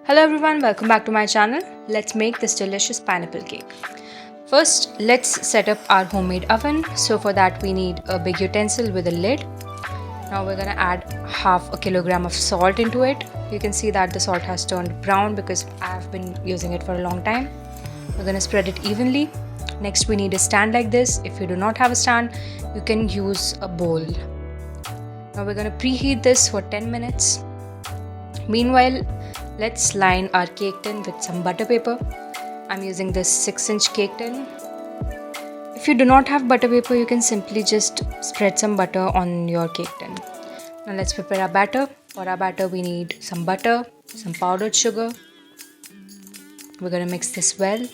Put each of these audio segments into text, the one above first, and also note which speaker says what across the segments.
Speaker 1: Hello everyone, welcome back to my channel. Let's make this delicious pineapple cake. First, let's set up our homemade oven. So for that we need a big utensil with a lid. Now we're gonna add half a kilogram of salt into it. You can see that the salt has turned brown because I've been using it for a long time. We're gonna spread it evenly. Next we need a stand like this. If you do not have a stand, you can use a bowl. Now we're gonna preheat this for 10 minutes. Meanwhile, let's line our cake tin with some butter paper. I'm using this 6-inch cake tin. If you do not have butter paper, you can simply just spread some butter on your cake tin. Now let's prepare our batter. For our batter, we need some butter, some powdered sugar. We're going to mix this well.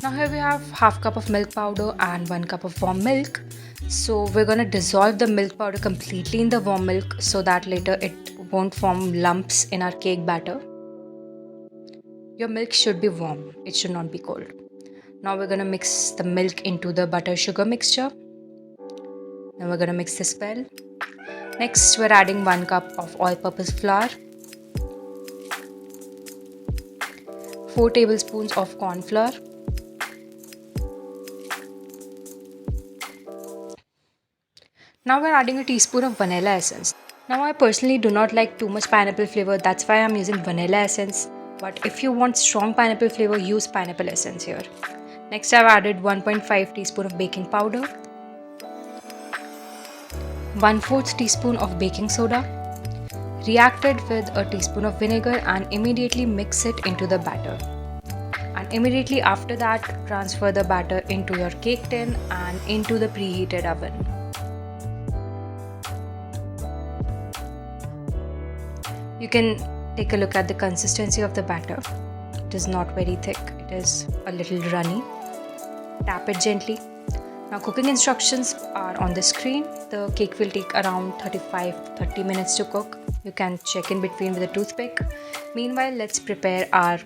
Speaker 1: Now here we have half cup of milk powder and 1 cup of warm milk. So we're going to dissolve the milk powder completely in the warm milk so that later it won't form lumps in our cake batter. Your milk should be warm, it should not be cold. Now we're going to mix the milk into the butter sugar mixture. Now we're going to mix this well. Next we're adding 1 cup of all-purpose flour, 4 tablespoons of corn flour, now we're adding a teaspoon of vanilla essence. Now I personally do not like too much pineapple flavor, that's why I'm using vanilla essence. But if you want strong pineapple flavor, use pineapple essence here. Next I've added 1.5 teaspoon of baking powder, 1/4 teaspoon of baking soda. Reacted with a teaspoon of vinegar and immediately mix it into the batter. And immediately after that, transfer the batter into your cake tin and into the preheated oven. You can take a look at the consistency of the batter. It is not very thick, it is a little runny. Tap it gently. Now cooking instructions are on the screen. The cake will take around 35-30 minutes to cook. You can check in between with a toothpick. Meanwhile, let's prepare our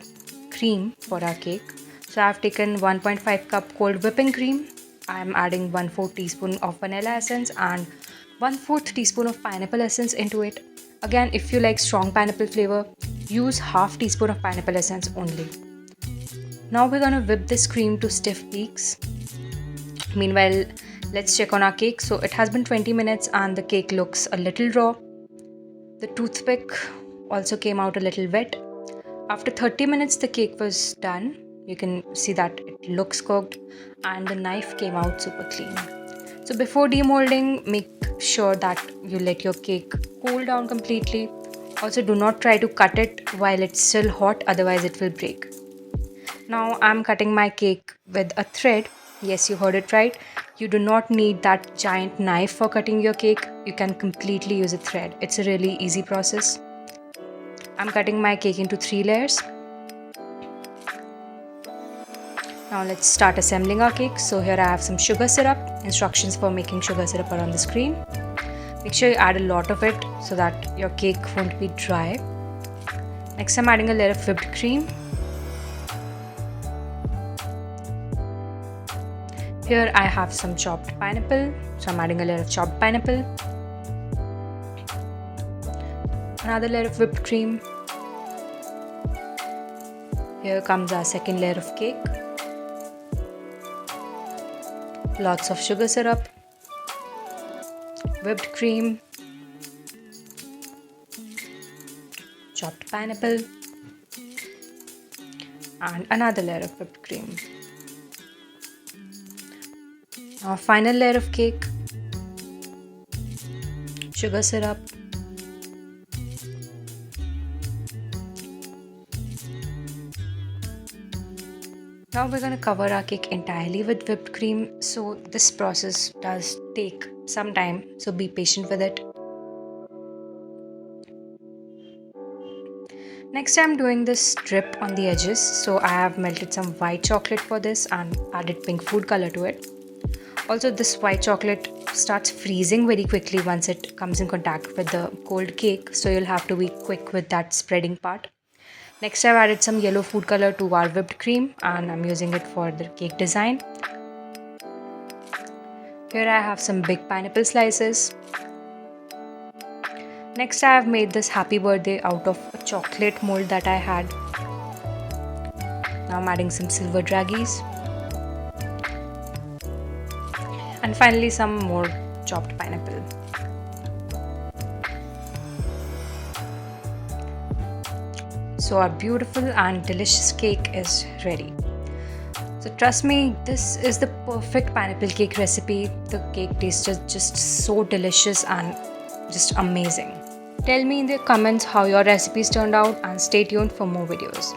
Speaker 1: cream for our cake. So I've taken 1.5 cup cold whipping cream. I'm adding 1/4 teaspoon of vanilla essence and 1/4 teaspoon of pineapple essence into it. Again, if you like strong pineapple flavor, use half teaspoon of pineapple essence only. Now we're gonna whip this cream to stiff peaks. Meanwhile, let's check on our cake. So it has been 20 minutes and the cake looks a little raw. The toothpick also came out a little wet. After 30 minutes, the cake was done. You can see that it looks cooked and the knife came out super clean. So before demolding, make sure that you let your cake cool down completely. Also, do not try to cut it while it's still hot, otherwise it will break. Now I'm cutting my cake with a thread. Yes, you heard it right. You do not need that giant knife for cutting your cake. You can completely use a thread. It's a really easy process. I'm cutting my cake into 3 layers. Now let's start assembling our cake. So here I have some sugar syrup. Instructions for making sugar syrup are on the screen. Make sure you add a lot of it so that your cake won't be dry. Next I'm adding a layer of whipped cream. Here I have some chopped pineapple. So I'm adding a layer of chopped pineapple. Another layer of whipped cream. Here comes our second layer of cake. Lots of sugar syrup, whipped cream, chopped pineapple, and another layer of whipped cream. Now final layer of cake, sugar syrup, now we're going to cover our cake entirely with whipped cream. So this process does take some time, so be patient with it. Next I'm doing this strip on the edges. So I have melted some white chocolate for this and added pink food color to it. Also, this white chocolate starts freezing very quickly once it comes in contact with the cold cake. So you'll have to be quick with that spreading part. Next I've added some yellow food color to our whipped cream and I'm using it for the cake design. Here I have some big pineapple slices. Next I have made this happy birthday out of a chocolate mold that I had. Now I'm adding some silver draggies. And finally some more chopped pineapple. So our beautiful and delicious cake is ready. So trust me, this is the perfect pineapple cake recipe. The cake tastes just so delicious and just amazing. Tell me in the comments how your recipes turned out and stay tuned for more videos.